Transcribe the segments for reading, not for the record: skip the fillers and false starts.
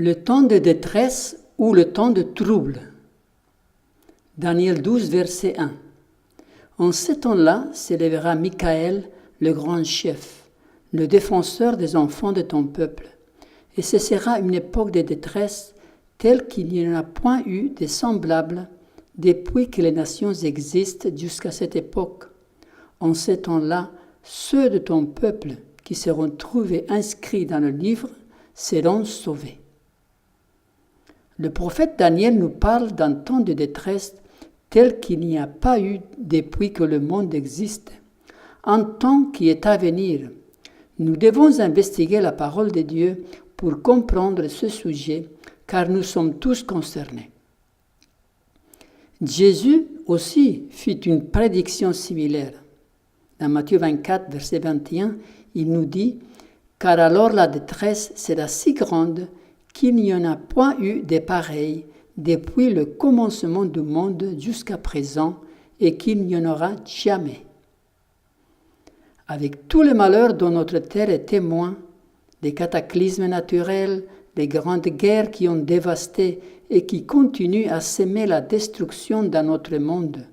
Le temps de détresse ou le temps de trouble. Daniel 12, verset 1. En ce temps-là s'élèvera Michaël, le grand chef, le défenseur des enfants de ton peuple. Et ce sera une époque de détresse telle qu'il n'y en a point eu de semblable depuis que les nations existent jusqu'à cette époque. En ce temps-là, ceux de ton peuple qui seront trouvés inscrits dans le livre seront sauvés. Le prophète Daniel nous parle d'un temps de détresse tel qu'il n'y a pas eu depuis que le monde existe, un temps qui est à venir. Nous devons investiguer la parole de Dieu pour comprendre ce sujet, car nous sommes tous concernés. Jésus aussi fit une prédiction similaire. Dans Matthieu 24, verset 21, il nous dit « Car alors la détresse sera si grande qu'il n'y en a point eu de pareil depuis le commencement du monde jusqu'à présent et qu'il n'y en aura jamais. » Avec tous les malheurs dont notre terre est témoin, les cataclysmes naturels, les grandes guerres qui ont dévasté et qui continuent à semer la destruction dans notre monde,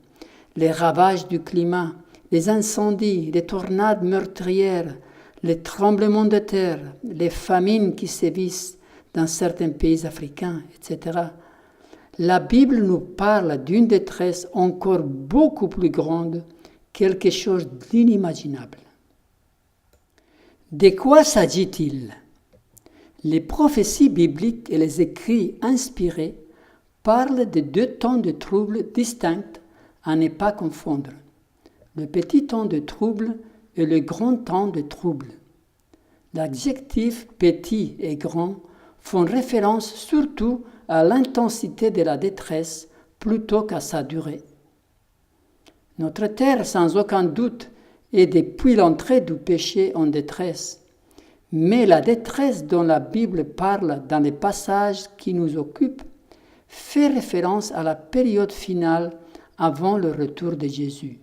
les ravages du climat, les incendies, les tornades meurtrières, les tremblements de terre, les famines qui sévissent dans certains pays africains, etc. La Bible nous parle d'une détresse encore beaucoup plus grande, quelque chose d'inimaginable. De quoi s'agit-il ? Les prophéties bibliques et les écrits inspirés parlent de deux temps de trouble distincts à ne pas confondre. Le petit temps de trouble et le grand temps de trouble. L'adjectif petit et grand font référence surtout à l'intensité de la détresse plutôt qu'à sa durée. Notre terre, sans aucun doute, est depuis l'entrée du péché en détresse. Mais la détresse dont la Bible parle dans les passages qui nous occupent fait référence à la période finale avant le retour de Jésus.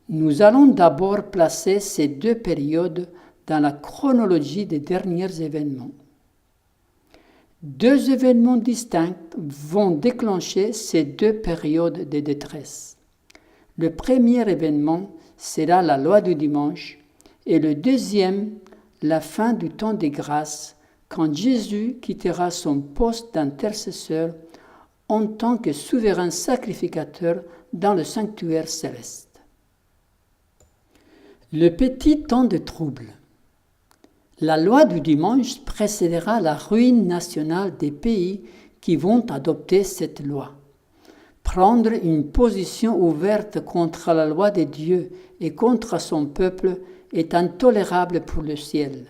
Nous allons d'abord placer ces deux périodes dans la chronologie des derniers événements. Deux événements distincts vont déclencher ces deux périodes de détresse. Le premier événement sera la loi du dimanche et le deuxième, la fin du temps des grâces, quand Jésus quittera son poste d'intercesseur en tant que souverain sacrificateur dans le sanctuaire céleste. Le petit temps de trouble. La loi du dimanche précédera la ruine nationale des pays qui vont adopter cette loi. Prendre une position ouverte contre la loi de Dieu et contre son peuple est intolérable pour le ciel.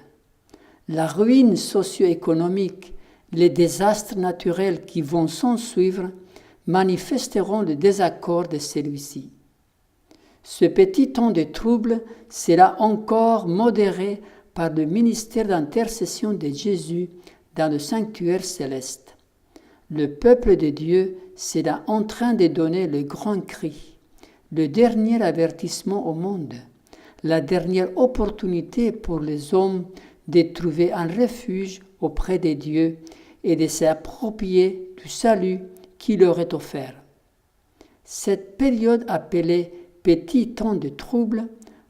La ruine socio-économique, les désastres naturels qui vont s'ensuivre manifesteront le désaccord de celui-ci. Ce petit temps de trouble sera encore modéré par le ministère d'intercession de Jésus dans le sanctuaire céleste. Le peuple de Dieu sera en train de donner le grand cri, le dernier avertissement au monde, la dernière opportunité pour les hommes de trouver un refuge auprès de Dieu et de s'approprier du salut qui leur est offert. Cette période appelée petit temps de trouble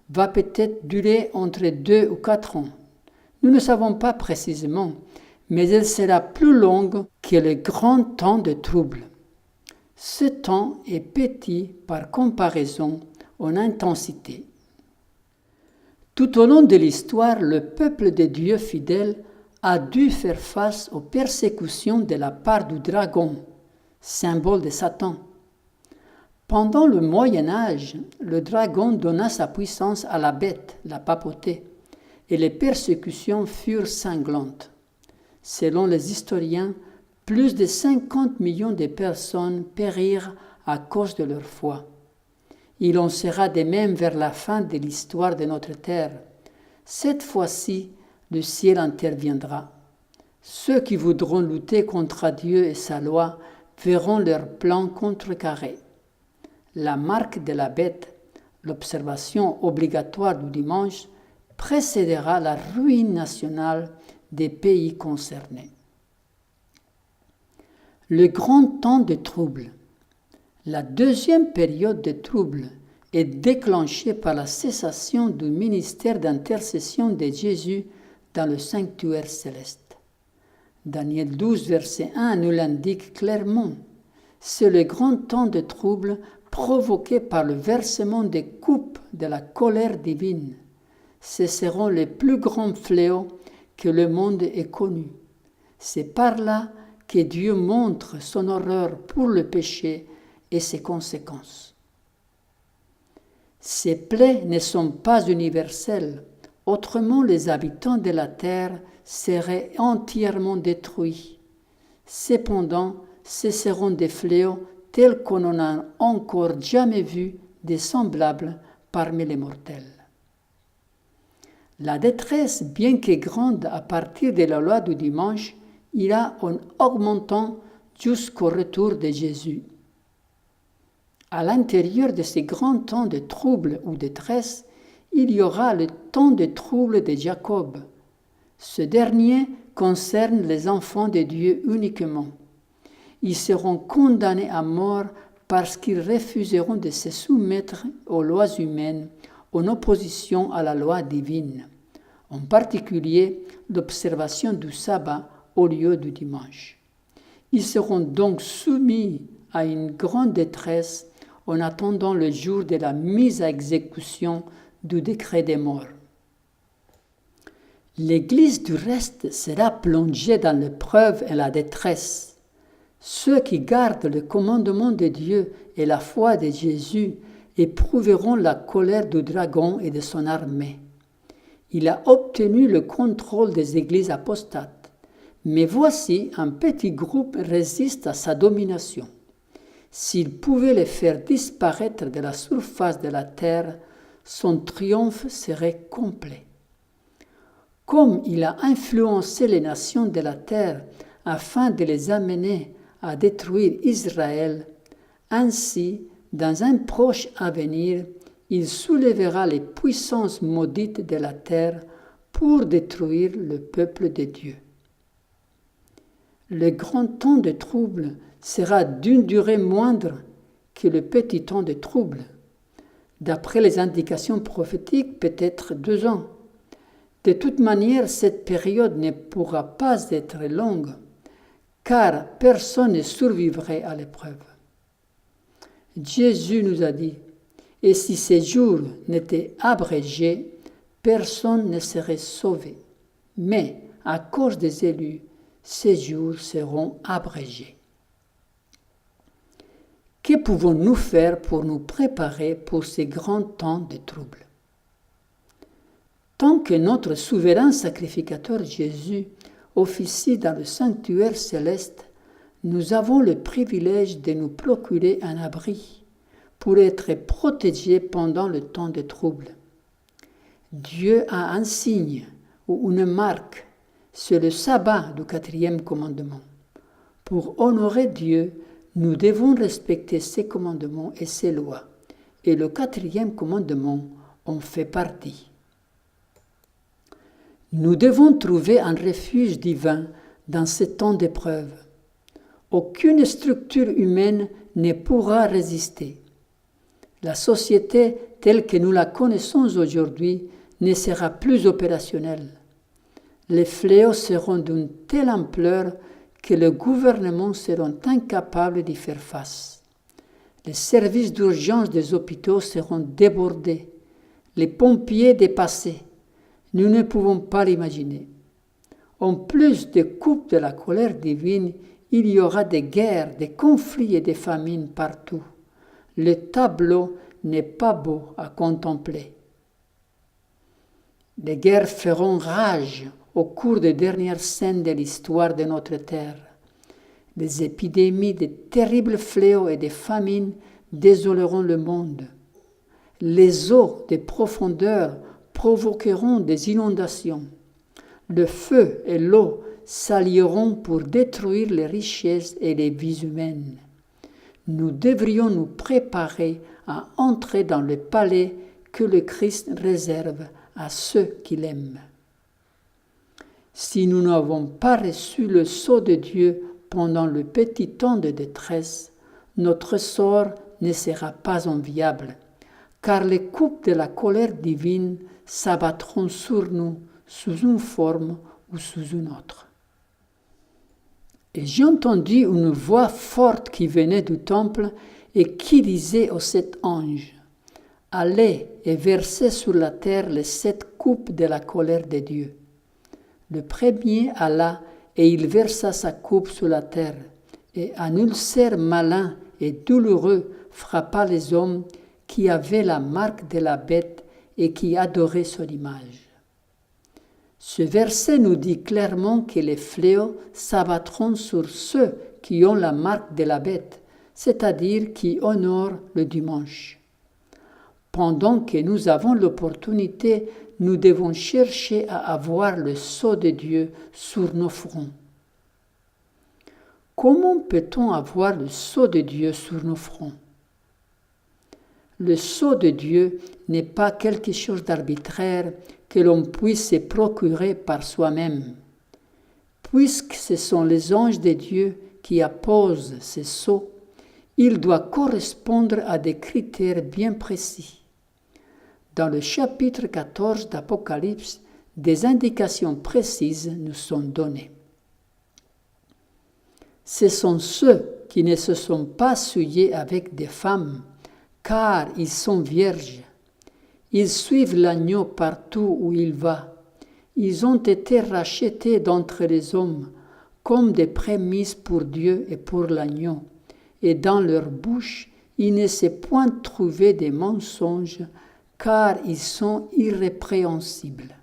va peut-être durer entre 2 ou 4 ans. Nous ne savons pas précisément, mais elle sera plus longue que le grand temps de trouble. Ce temps est petit par comparaison en intensité. Tout au long de l'histoire, le peuple de Dieu fidèle a dû faire face aux persécutions de la part du dragon, symbole de Satan. Pendant le Moyen Âge, le dragon donna sa puissance à la bête, la papauté, et les persécutions furent cinglantes. Selon les historiens, plus de 50 millions de personnes périrent à cause de leur foi. Il en sera de même vers la fin de l'histoire de notre terre. Cette fois-ci, le ciel interviendra. Ceux qui voudront lutter contre Dieu et sa loi verront leur plan contrecarré. La marque de la bête, l'observation obligatoire du dimanche, précédera la ruine nationale des pays concernés. Le grand temps de trouble. La deuxième période de trouble est déclenchée par la cessation du ministère d'intercession de Jésus dans le sanctuaire céleste. Daniel 12, verset 1 nous l'indique clairement. C'est le grand temps de trouble provoqué par le versement des coupes de la colère divine. Ce seront les plus grands fléaux que le monde ait connus. C'est par là que Dieu montre son horreur pour le péché et ses conséquences. Ces plaies ne sont pas universelles, autrement les habitants de la terre seraient entièrement détruits. Cependant, ce seront des fléaux tels qu'on n'en a encore jamais vu des semblables parmi les mortels. La détresse, bien que grande à partir de la loi du dimanche, ira en augmentant jusqu'au retour de Jésus. À l'intérieur de ces grands temps de trouble ou de détresse, il y aura le temps de trouble de Jacob. Ce dernier concerne les enfants de Dieu uniquement. Ils seront condamnés à mort parce qu'ils refuseront de se soumettre aux lois humaines en opposition à la loi divine, en particulier l'observation du sabbat au lieu du dimanche. Ils seront donc soumis à une grande détresse en attendant le jour de la mise à exécution du décret des morts. L'Église du reste sera plongée dans l'épreuve et la détresse. Ceux qui gardent le commandement de Dieu et la foi de Jésus éprouveront la colère du dragon et de son armée. Il a obtenu le contrôle des églises apostates, mais voici un petit groupe résiste à sa domination. S'il pouvait les faire disparaître de la surface de la terre, son triomphe serait complet. Comme il a influencé les nations de la terre afin de les amener à détruire Israël, ainsi, dans un proche avenir, il soulèvera les puissances maudites de la terre pour détruire le peuple de Dieu. Le grand temps de trouble sera d'une durée moindre que le petit temps de trouble. D'après les indications prophétiques, peut-être 2 ans. De toute manière, cette période ne pourra pas être longue, car personne ne survivrait à l'épreuve. Jésus nous a dit, « Et si ces jours n'étaient abrégés, personne ne serait sauvé. Mais à cause des élus, ces jours seront abrégés. » Que pouvons-nous faire pour nous préparer pour ces grands temps de trouble? Tant que notre souverain sacrificateur Jésus officie dans le sanctuaire céleste, nous avons le privilège de nous procurer un abri pour être protégés pendant le temps de trouble. Dieu a un signe ou une marque, c'est le sabbat du 4e commandement. Pour honorer Dieu, nous devons respecter ses commandements et ses lois, et le 4e commandement en fait partie. Nous devons trouver un refuge divin dans ces temps d'épreuve. Aucune structure humaine ne pourra résister. La société telle que nous la connaissons aujourd'hui ne sera plus opérationnelle. Les fléaux seront d'une telle ampleur que les gouvernements seront incapables d'y faire face. Les services d'urgence des hôpitaux seront débordés, les pompiers dépassés. Nous ne pouvons pas l'imaginer. En plus des coupes de la colère divine, il y aura des guerres, des conflits et des famines partout. Le tableau n'est pas beau à contempler. Les guerres feront rage au cours des dernières scènes de l'histoire de notre terre. Des épidémies, de terribles fléaux et des famines désoleront le monde. Les eaux des profondeurs provoqueront des inondations. Le feu et l'eau s'allieront pour détruire les richesses et les vies humaines. Nous devrions nous préparer à entrer dans le palais que le Christ réserve à ceux qui l'aiment. Si nous n'avons pas reçu le sceau de Dieu pendant le petit temps de détresse, notre sort ne sera pas enviable, car les coupes de la colère divine s'abattront sur nous sous une forme ou sous une autre. Et j'ai entendu une voix forte qui venait du temple et qui disait aux 7 anges, « Allez et versez sur la terre les 7 coupes de la colère de Dieu. » Le premier alla et il versa sa coupe sur la terre, et un ulcère malin et douloureux frappa les hommes qui avaient la marque de la bête et qui adoraient son image. Ce verset nous dit clairement que les fléaux s'abattront sur ceux qui ont la marque de la bête, c'est-à-dire qui honorent le dimanche. Pendant que nous avons l'opportunité, nous devons chercher à avoir le sceau de Dieu sur nos fronts. Comment peut-on avoir le sceau de Dieu sur nos fronts? Le sceau de Dieu n'est pas quelque chose d'arbitraire que l'on puisse se procurer par soi-même. Puisque ce sont les anges de Dieu qui apposent ces sceaux, il doit correspondre à des critères bien précis. Dans le chapitre 14 d'Apocalypse, des indications précises nous sont données. Ce sont ceux qui ne se sont pas souillés avec des femmes, car ils sont vierges. Ils suivent l'agneau partout où il va. Ils ont été rachetés d'entre les hommes, comme des prémices pour Dieu et pour l'agneau. Et dans leur bouche, il ne s'est point trouvé des mensonges, car ils sont irrépréhensibles.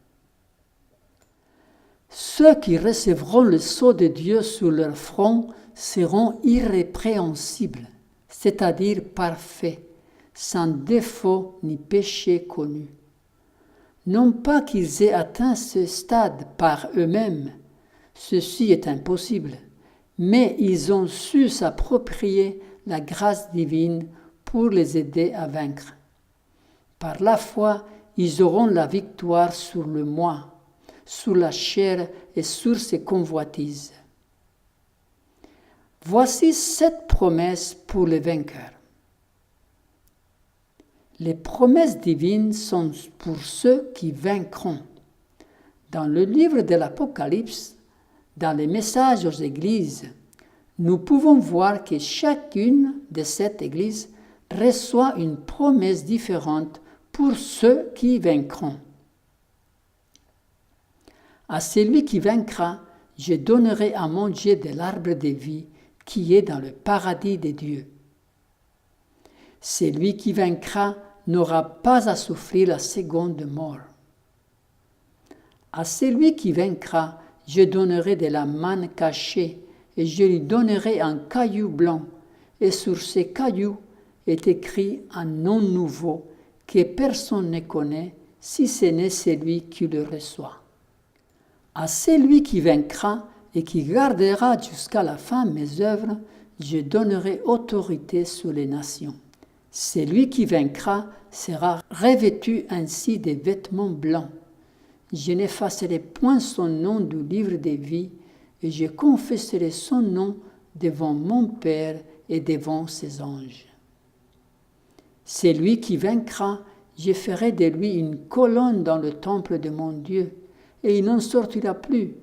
Ceux qui recevront le sceau de Dieu sur leur front seront irrépréhensibles, c'est-à-dire parfaits, sans défaut ni péché connu. Non pas qu'ils aient atteint ce stade par eux-mêmes, ceci est impossible, mais ils ont su s'approprier la grâce divine pour les aider à vaincre. Par la foi, ils auront la victoire sur le moi, sur la chair et sur ses convoitises. Voici 7 promesses pour les vainqueurs. Les promesses divines sont pour ceux qui vaincront. Dans le livre de l'Apocalypse, dans les messages aux églises, nous pouvons voir que chacune de ces églises reçoit une promesse différente pour ceux qui vaincront. À celui qui vaincra, je donnerai à manger de l'arbre de vie qui est dans le paradis de Dieu. Celui qui vaincra n'aura pas à souffrir la seconde mort. À celui qui vaincra, je donnerai de la manne cachée et je lui donnerai un caillou blanc, et sur ce caillou est écrit un nom nouveau que personne ne connaît si ce n'est celui qui le reçoit. À celui qui vaincra et qui gardera jusqu'à la fin mes œuvres, je donnerai autorité sur les nations. Celui qui vaincra sera revêtu ainsi des vêtements blancs. Je n'effacerai point son nom du livre de vie, et je confesserai son nom devant mon Père et devant ses anges. Celui qui vaincra, je ferai de lui une colonne dans le temple de mon Dieu, et il n'en sortira plus.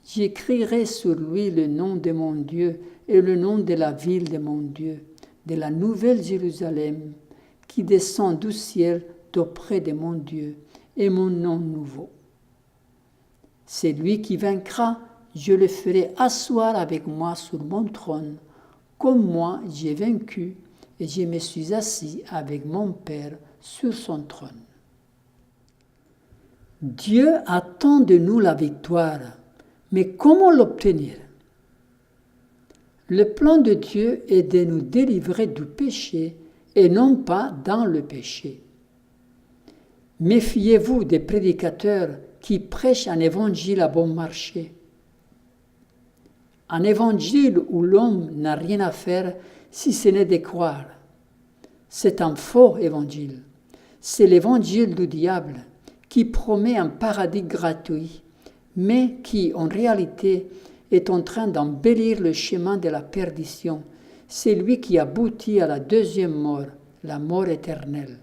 J'écrirai sur lui le nom de mon Dieu et le nom de la ville de mon Dieu, de la nouvelle Jérusalem, qui descend du ciel d'auprès de mon Dieu, et mon nom nouveau. C'est lui qui vaincra, je le ferai asseoir avec moi sur mon trône, comme moi j'ai vaincu, et je me suis assis avec mon Père sur son trône. Dieu attend de nous la victoire, mais comment l'obtenir? Le plan de Dieu est de nous délivrer du péché et non pas dans le péché. Méfiez-vous des prédicateurs qui prêchent un évangile à bon marché. Un évangile où l'homme n'a rien à faire si ce n'est de croire. C'est un faux évangile. C'est l'évangile du diable qui promet un paradis gratuit, mais qui, en réalité, est en train d'embellir le chemin de la perdition. C'est lui qui aboutit à la deuxième mort, la mort éternelle.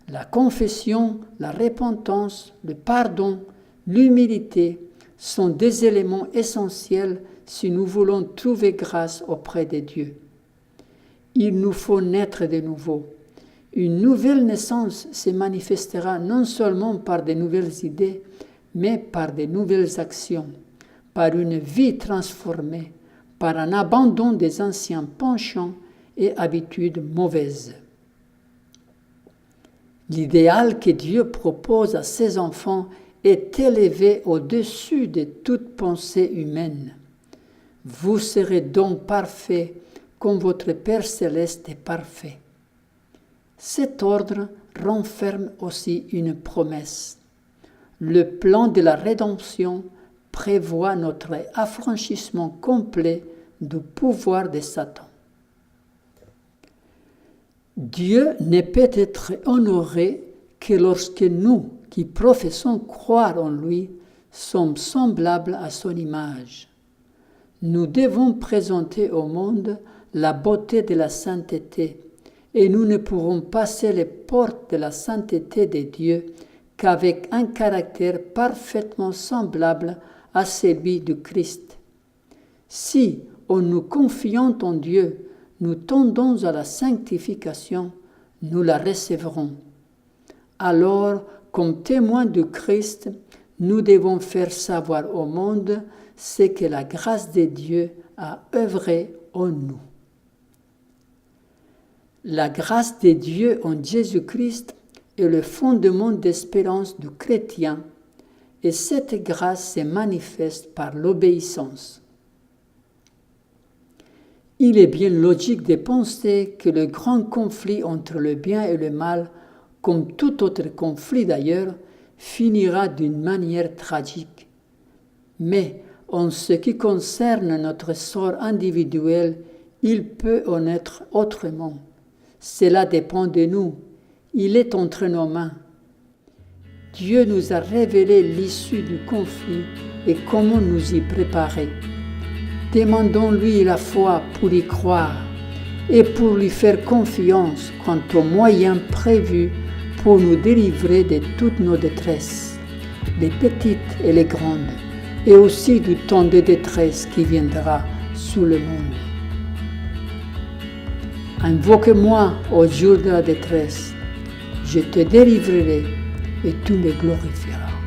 La confession, la repentance, le pardon, l'humilité sont des éléments essentiels si nous voulons trouver grâce auprès de Dieu. Il nous faut naître de nouveau. Une nouvelle naissance se manifestera non seulement par de nouvelles idées, mais par de nouvelles actions, par une vie transformée, par un abandon des anciens penchants et habitudes mauvaises. L'idéal que Dieu propose à ses enfants est élevé au-dessus de toute pensée humaine. Vous serez donc parfaits comme votre Père céleste est parfait. Cet ordre renferme aussi une promesse. Le plan de la rédemption prévoit notre affranchissement complet du pouvoir de Satan. Dieu ne peut être honoré que lorsque nous, qui professons croire en lui, sommes semblables à son image. Nous devons présenter au monde la beauté de la sainteté, et nous ne pourrons passer les portes de la sainteté de Dieu qu'avec un caractère parfaitement semblable à celui du Christ. Si, en nous confiant en Dieu, nous tendons à la sanctification, nous la recevrons. Alors, comme témoins du Christ, nous devons faire savoir au monde ce que la grâce de Dieu a œuvré en nous. La grâce de Dieu en Jésus-Christ est le fondement d'espérance du chrétien, et cette grâce se manifeste par l'obéissance. Il est bien logique de penser que le grand conflit entre le bien et le mal, comme tout autre conflit d'ailleurs, finira d'une manière tragique. Mais en ce qui concerne notre sort individuel, il peut en être autrement. Cela dépend de nous. Il est entre nos mains. Dieu nous a révélé l'issue du conflit et comment nous y préparer. Demandons-lui la foi pour y croire et pour lui faire confiance quant aux moyens prévus pour nous délivrer de toutes nos détresses, les petites et les grandes, et aussi du temps de détresse qui viendra sous le monde. Invoque-moi au jour de la détresse, je te délivrerai et tu me glorifieras.